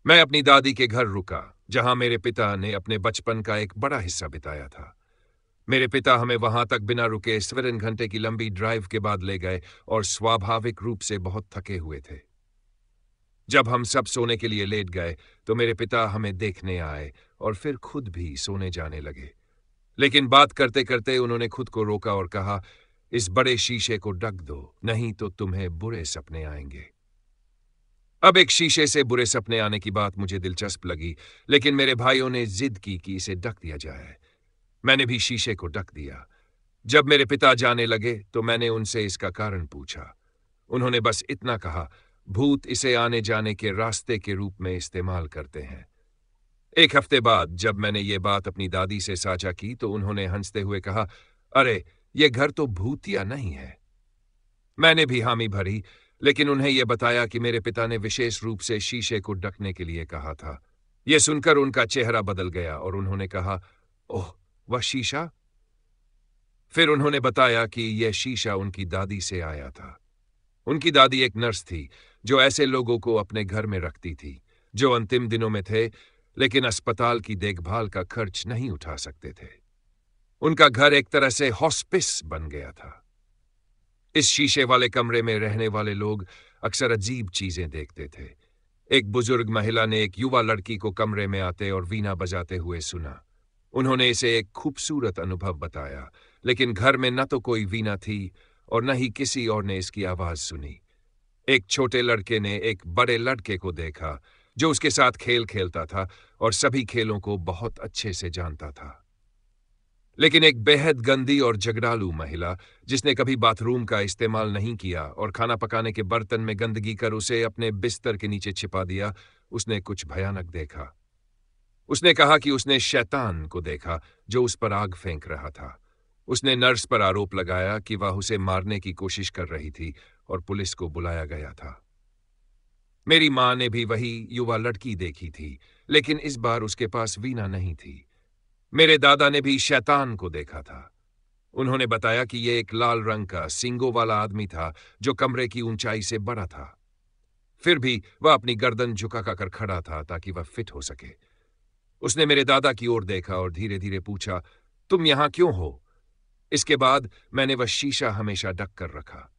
मैं अपनी दादी के घर रुका, जहां मेरे पिता ने अपने बचपन का एक बड़ा हिस्सा बिताया था। मेरे पिता हमें वहां तक बिना रुके 7 घंटे की लंबी ड्राइव के बाद ले गए और स्वाभाविक रूप से बहुत थके हुए थे। जब हम सब सोने के लिए लेट गए, तो मेरे पिता हमें देखने आए और फिर खुद भी सोने जाने लगे। लेकिन बात करते करते उन्होंने खुद को रोका और कहा, इस बड़े शीशे को ढक दो, नहीं तो तुम्हें बुरे सपने आएंगे। अब एक शीशे से बुरे सपने आने की बात मुझे दिलचस्प लगी, लेकिन मेरे भाइयों ने जिद की कि इसे ढक दिया जाए। मैंने भी शीशे को ढक दिया। जब मेरे पिता जाने लगे, तो मैंने उनसे इसका कारण पूछा। उन्होंने बस इतना कहा, भूत इसे आने जाने के रास्ते के रूप में इस्तेमाल करते हैं। एक हफ्ते बाद जब मैंने ये बात अपनी दादी से साझा की, तो उन्होंने हंसते हुए कहा, अरे, ये घर तो भूतिया नहीं है। मैंने भी हामी भरी, लेकिन उन्हें यह बताया कि मेरे पिता ने विशेष रूप से शीशे को ढकने के लिए कहा था। यह सुनकर उनका चेहरा बदल गया और उन्होंने कहा, ओह, वह शीशा? फिर उन्होंने बताया कि यह शीशा उनकी दादी से आया था। उनकी दादी एक नर्स थी, जो ऐसे लोगों को अपने घर में रखती थी, जो अंतिम दिनों में थे, लेकिन अस्पताल की देखभाल का खर्च नहीं उठा सकते थे। उनका घर एक तरह से हॉस्पिस बन गया था। इस शीशे वाले कमरे में रहने वाले लोग अक्सर अजीब चीजें देखते थे। एक बुजुर्ग महिला ने एक युवा लड़की को कमरे में आते और वीणा बजाते हुए सुना। उन्होंने इसे एक खूबसूरत अनुभव बताया, लेकिन घर में न तो कोई वीणा थी और न ही किसी और ने इसकी आवाज सुनी। एक छोटे लड़के ने एक बड़े लड़के को देखा, जो उसके साथ खेल खेलता था और सभी खेलों को बहुत अच्छे से जानता था। लेकिन एक बेहद गंदी और झगड़ालू महिला, जिसने कभी बाथरूम का इस्तेमाल नहीं किया और खाना पकाने के बर्तन में गंदगी कर उसे अपने बिस्तर के नीचे छिपा दिया, उसने कुछ भयानक देखा। उसने कहा कि उसने शैतान को देखा, जो उस पर आग फेंक रहा था। उसने नर्स पर आरोप लगाया कि वह उसे मारने की कोशिश कर रही थी और पुलिस को बुलाया गया था। मेरी मां ने भी वही युवा लड़की देखी थी, लेकिन इस बार उसके पास वीणा नहीं थी। मेरे दादा ने भी शैतान को देखा था। उन्होंने बताया कि यह एक लाल रंग का सींगों वाला आदमी था, जो कमरे की ऊंचाई से बड़ा था। फिर भी वह अपनी गर्दन झुका कर खड़ा था ताकि वह फिट हो सके। उसने मेरे दादा की ओर देखा और धीरे धीरे पूछा, तुम यहां क्यों हो? इसके बाद मैंने वह शीशा हमेशा ढक कर रखा।